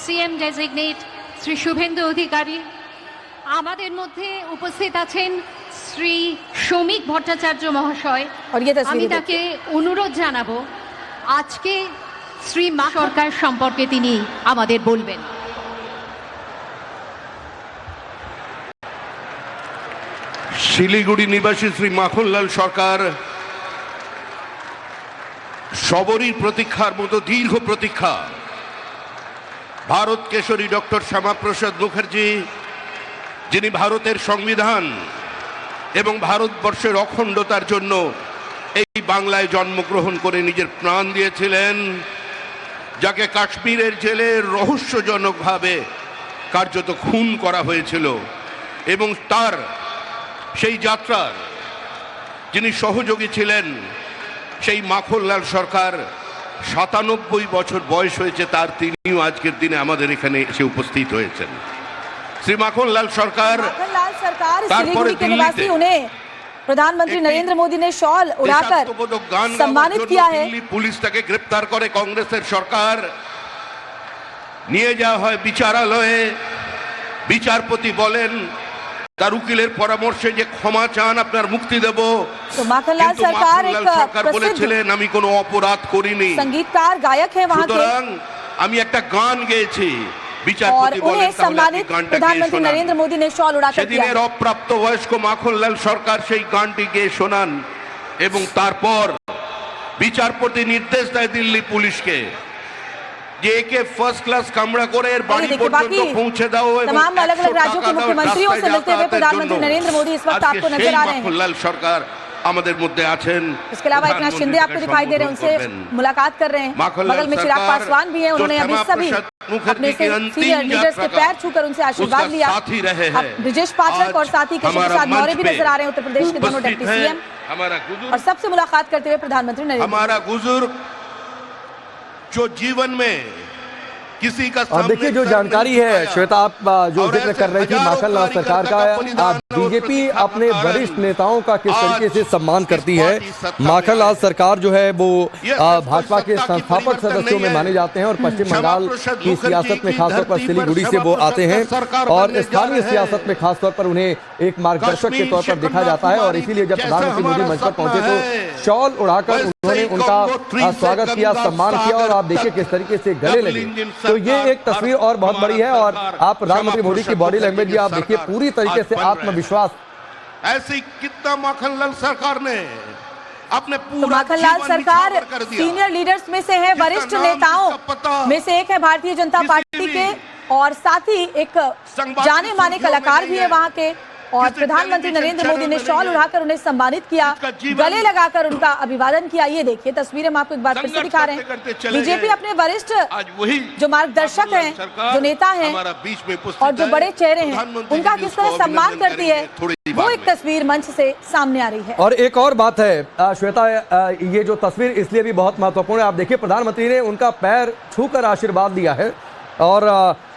CM designate Shri Suvendu Adhikari, আমাদের মধ্যে উপস্থিত আছেন শ্রী শ্রমিক ভট্টাচার্য মহাশয়। আমি তাকে অনুরোধ জানাবো আজকে শ্রী মা সরকার সম্পর্কে তিনি আমাদের বলবেন। শিলিগুড়ি নিবাসী শ্রী মাখনলাল সরকার সবরই প্রতীক্ষার মতো দীর্ঘ প্রতীক্ষা। ভারত কেশরী ডক্টর শ্যামাপ্রসাদ মুখার্জি, যিনি ভারতের সংবিধান এবং ভারতবর্ষের অখণ্ডতার জন্য এই বাংলায় জন্মগ্রহণ করে নিজের প্রাণ দিয়েছিলেন, যাকে কাশ্মীরের জেলে রহস্যজনকভাবে কার্যত খুন করা হয়েছিল, এবং তার সেই যাত্রার যিনি সহযোগী ছিলেন, সেই মাখনলাল সরকার ৯৭ বছর বয়স হয়েছে তার, তিনিও আজকের দিনে আমাদের এখানে এসে উপস্থিত হয়েছেন। श्री माखनलाल सरकार सिलीगुड़ी के निवासी उन्हें प्रधानमंत्री नरेंद्र मोदी ने शॉल उड़ाकर सम्मानित किया है। पुलिस ताके ग्रेप्तार करे कांग्रेसेर सरकार निये जाওয়া হয় বিচারালয়ে। বিচারপতি বলেন তার উকিলের পরামর্শে যে ক্ষমা চান, আপনার মুক্তি দেব। तो माखनलाल सरकार एक বলেছিলেন আমি কোনো অপরাধ করিনি। संगीतकार गायक है वहाँ के, আমি একটা গান গেয়েছি। और उन्हें सम्मानित प्रधानमंत्री नरेंद्र मोदी ने शॉल उड़ाकर किया। অপ্রাপ্ত বয়স্ক মাখনলাল সরকার সেই গানটি গেয়ে শোনান, এবং তারপর বিচারপতি নির্দেশ দেয় দিল্লি পুলিশকে যে একে ফার্স্ট ক্লাস কামরা করে এর বাড়ি পর্যন্ত পৌঁছে দাও। तमाम अलग-अलग राज्यों के मुख्यमंत्रियों से मिलते हुए प्रधानमंत्री नरेंद्र मोदी इस वक्त आपको नजर आ रहे हैं। माखनलाल सरकार আমাদের মধ্যে আছেন। इसके अलावा एक नाथ शिंदे आपको दिखाई दे रहे हैं, उनसे मुलाकात कर रहे हैं। बगल में चिराग पासवान भी हैं, उन्होंने अभी सभी अपने सीनियर लीडर्स के पैर छूकर उनसे आशीर्वाद लिया। अब ब्रिजेश पाठक और साथी केशव प्रसाद मौर्य भी नजर आ रहे हैं, उत्तर प्रदेश के दोनों डिप्टी सीएम, और सबसे मुलाकात करते हुए प्रधानमंत्री नरेंद्र मोदी। हमारा बुजुर्ग जो जीवन में किसी का और देखिए जो जानकारी है श्वेता, आप जो जिक्र कर रही थी माखनलाल सरकार का, बीजेपी अपने वरिष्ठ नेताओं का किस तरीके से सम्मान करती है। माखनलाल सरकार जो है वो भाजपा के संस्थापक सदस्यों में माने जाते हैं, और पश्चिम बंगाल की सियासत में खासतौर पर सिलीगुड़ी से वो आते हैं, और स्थानीय सियासत में खासतौर पर उन्हें एक मार्गदर्शक के तौर पर देखा जाता है। और इसीलिए जब प्रधानमंत्री मोदी मंच पर पहुंचे तो शॉल उड़ाकर उन्होंने उनका स्वागत किया, सम्मान किया, और आप देखिए किस तरीके से गले लगे। तो ये एक तस्वीर और बहुत बड़ी है, और आप प्रधानमंत्री मोदी की बॉडी लैंग्वेज भी आप देखिए, पूरी तरीके से आत्मविश्वास। ऐसी कितना माखनलाल सरकार ने अपने तो माखनलाल सरकार सीनियर लीडर्स में से है, वरिष्ठ नेताओं में से एक है भारतीय जनता पार्टी के, और साथ ही एक जाने माने कलाकार भी है वहाँ के। और प्रधानमंत्री नरेंद्र मोदी ने शॉल उड़ाकर उन्हें सम्मानित किया, गले लगाकर उनका अभिवादन किया। ये देखिए तस्वीरें हम आपको एक बार फिर से दिखा रहे हैं। बीजेपी अपने वरिष्ठ जो मार्गदर्शक हैं, जो नेता हैं, और जो बड़े चेहरे हैं, उनका किस तरह सम्मान करती है, वो एक तस्वीर मंच से सामने आ रही है। और एक और बात है श्वेता, ये जो तस्वीर इसलिए भी बहुत महत्वपूर्ण है। आप देखिए प्रधानमंत्री ने उनका पैर छूकर आशीर्वाद दिया है, और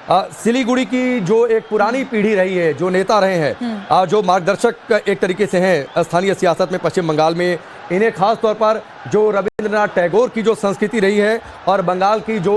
सिलीगुड़ी की जो एक पुरानी पीढ़ी रही है, जो नेता रहे हैं, जो मार्गदर्शक एक तरीके से हैं स्थानीय सियासत में पश्चिम बंगाल में, इन्हें खास तौर पर जो रविंद्रनाथ टैगोर की जो संस्कृति रही है और बंगाल की जो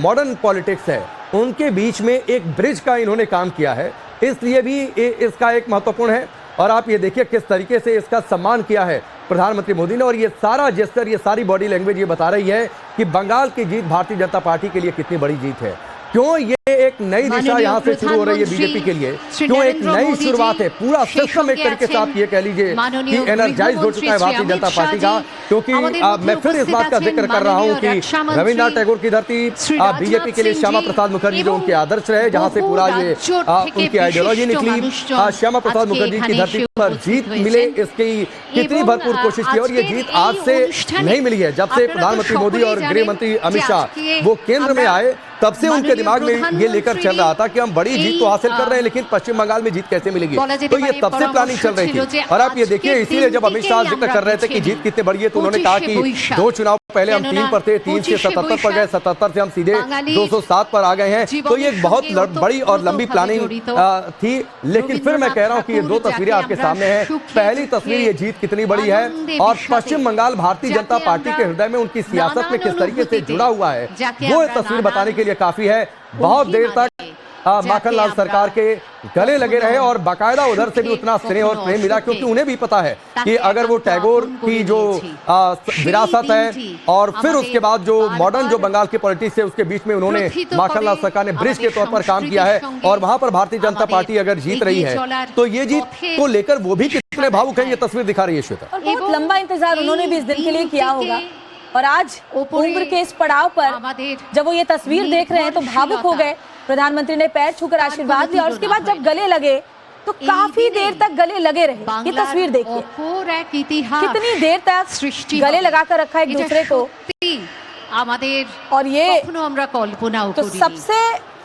मॉडर्न पॉलिटिक्स है, उनके बीच में एक ब्रिज का इन्होंने काम किया है, इसलिए भी इसका एक महत्वपूर्ण है। और आप ये देखिए किस तरीके से इसका सम्मान किया है प्रधानमंत्री मोदी ने, और ये सारा जेस्चर, ये सारी बॉडी लैंग्वेज ये बता रही है कि बंगाल की जीत भारतीय जनता पार्टी के लिए कितनी बड़ी जीत है। क्यों ये एक नई दिशा यहाँ से शुरू हो रही है बीजेपी के लिए, क्यों एक नई शुरुआत है, पूरा सिस्टम एक तरीके से आप ये कह लीजिए कि एनर्जाइज हो चुका है भारतीय जनता पार्टी का। क्योंकि मैं फिर इस बात का जिक्र कर रहा हूँ कि रविन्द्रनाथ टैगोर की धरती बीजेपी के लिए श्यामा प्रसाद मुखर्जी जो उनके आदर्श रहे, जहाँ से पूरा ये उनकी आइडियोलॉजी निकली, श्यामा प्रसाद मुखर्जी की धरती पर जीत मिले, इसकी कितनी भरपूर कोशिश की। और ये जीत आज से नहीं मिली है, जब से प्रधानमंत्री मोदी और गृह मंत्री अमित शाह वो केंद्र में आए, तब से उनके दिमाग में ये लेकर चल रहा था कि हम बड़ी जीत तो हासिल कर रहे हैं, लेकिन पश्चिम बंगाल में जीत कैसे मिलेगी। तो ये तब से प्लानिंग चल रही थी। और आप ये देखिए, इसीलिए जब अमित शाह जिक्र कर रहे थे कि जीत कितनी बड़ी है, तो उन्होंने कहा कि 2 चुनाव पहले हम 3 पर थे, 3 से 77 पर गए, 77 से हम सीधे 207 पर आ गए हैं। तो ये एक बहुत बड़ी और लंबी प्लानिंग थी। लेकिन फिर मैं कह रहा हूं कि ये 2 तस्वीरें आपके सामने हैं। पहली तस्वीर, ये जीत कितनी बड़ी है और पश्चिम बंगाल भारतीय जनता पार्टी के हृदय में उनकी सियासत में किस तरीके से जुड़ा हुआ है, वो तस्वीर बताने के लिए काफी है। बहुत देर तक माखनलाल सरकार के गले लगे रहे और बाकायदा उधर से भी उतना स्नेह और प्रेम मिला, क्योंकि उन्हें भी पता है कि अगर वो टैगोर की जो विरासत है और फिर उसके बाद जो मॉडर्न जो बंगाल की पॉलिटिक्स है उसके बीच में उन्होंने माखनलाल सरकार ने ब्रिज के तौर पर काम किया है और वहां पर भारतीय जनता पार्टी अगर जीत रही है तो ये जीत को लेकर वो भी कितने भावुक है, ये तस्वीर दिखा रही है श्वेता। और बहुत लंबा इंतजार उन्होंने भी इस दिन के लिए किया होगा और आज उम्र के इस पड़ाव पर जब वो ये तस्वीर देख रहे हैं तो भावुक हो गए। प्रधानमंत्री ने पैर छूकर आशीर्वाद दिया और उसके बाद जब गले लगे तो काफी देर तक गले लगे रहे। ये तस्वीर देखिए, कितनी देर तक गले लगाकर रखा एक दूसरे को। और ये तो सबसे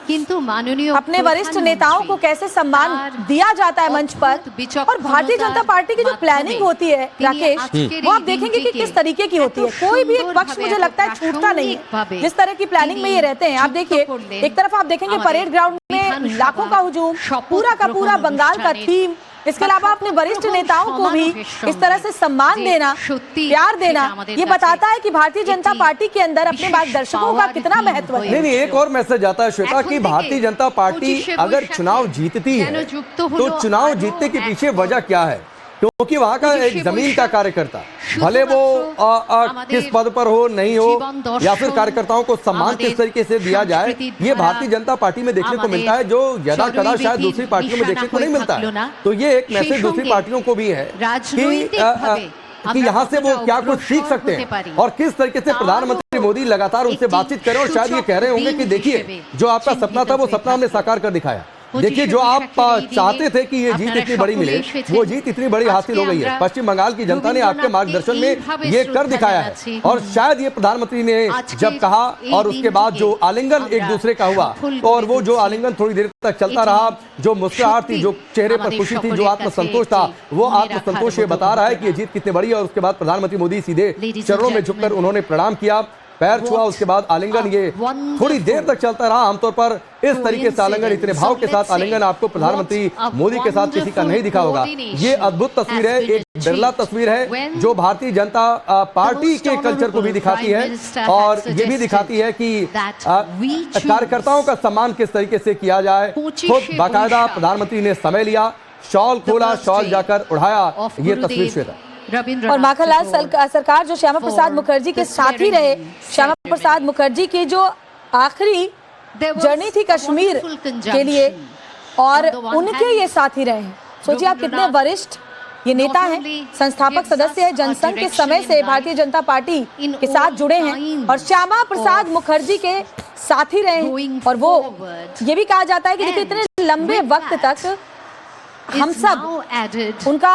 किंतु माननीय अपने वरिष्ठ नेताओं को कैसे सम्मान दिया जाता है मंच पर, और भारतीय जनता पार्टी की जो प्लानिंग होती है राकेश, वो आप देखेंगे कि किस तरीके की होती है। कोई भी एक पक्ष मुझे लगता है छूटता नहीं है जिस तरह की प्लानिंग में ये रहते हैं। आप देखिए, एक तरफ आप देखेंगे परेड ग्राउंड में लाखों का हुजूम, पूरा का पूरा बंगाल का थीम, इसके अलावा अपने वरिष्ठ नेताओं को भी इस तरह से सम्मान देना, प्यार देना, ये बताता है कि भारतीय जनता पार्टी के अंदर अपने मार्गदर्शकों का कितना महत्व है। नहीं, एक और मैसेज आता है श्वेता कि भारतीय जनता पार्टी अगर चुनाव जीतती है तो चुनाव जीतने के पीछे वजह क्या है, क्योंकि वहां का एक जमीन का कार्यकर्ता, भले वो किस पद पर हो नहीं हो या फिर कार्यकर्ताओं को सम्मान किस तरीके से दिया जाए, ये भारतीय जनता पार्टी में देखने को मिलता है जो यदा कदा शायद दूसरी पार्टियों में देखने को नहीं मिलता है। तो ये एक मैसेज दूसरी पार्टियों को भी है कि यहाँ से वो क्या कुछ सीख सकते हैं और किस तरीके से प्रधानमंत्री मोदी लगातार उनसे बातचीत करें और शायद ये कह रहे होंगे कि देखिए जो आपका सपना था वो सपना हमने साकार कर दिखाया। देखिए, जो आप चाहते थे कि ये जीत इतनी बड़ी मिले, वो जीत इतनी बड़ी हासिल हो गई है। पश्चिम बंगाल की जनता ने आपके मार्गदर्शन में ये कर दिखाया है और शायद ये प्रधानमंत्री ने जब कहा और उसके बाद जो आलिंगन एक दूसरे का हुआ और वो जो आलिंगन थोड़ी देर तक चलता रहा, जो मुस्कुराहट थी, जो चेहरे पर खुशी थी, जो आत्मसंतोष था, वो आत्मसंतोष ये बता रहा है कि ये जीत कितनी बड़ी है। और उसके बाद प्रधानमंत्री मोदी सीधे चरणों में झुककर उन्होंने प्रणाम किया, पैर छुआ, उसके बाद आलिंगन ये थोड़ी देर तक चलता रहा। आमतौर पर इस तरीके से आलिंगन, इतने भाव के साथ आलिंगन आपको प्रधानमंत्री मोदी के साथ किसी का नहीं दिखा होगा। ये अद्भुत तस्वीर है, एक बिरला तस्वीर है जो भारतीय जनता पार्टी के कल्चर को भी दिखाती है और ये भी दिखाती है कि कार्यकर्ताओं का सम्मान किस तरीके से किया जाए। खुद बाकायदा प्रधानमंत्री ने समय लिया, शॉल खोला, शॉल जाकर उड़ाया। ये तस्वीर श्वेता। और माखनलाल सरकार जो श्यामा प्रसाद मुखर्जी के साथ ही रहे, श्यामा प्रसाद मुखर्जी की जो आखिरी जर्नी थी कश्मीर के लिए और उनके ये साथी रहे। सोचिए आप कितने वरिष्ठ ये नेता हैं, संस्थापक सदस्य हैं, जनसंघ के समय से भारतीय जनता पार्टी के साथ जुड़े हैं और श्यामा प्रसाद मुखर्जी के साथी रहे। और वो ये भी कहा जाता है कि देखिए इतने लंबे वक्त तक हम सब उनका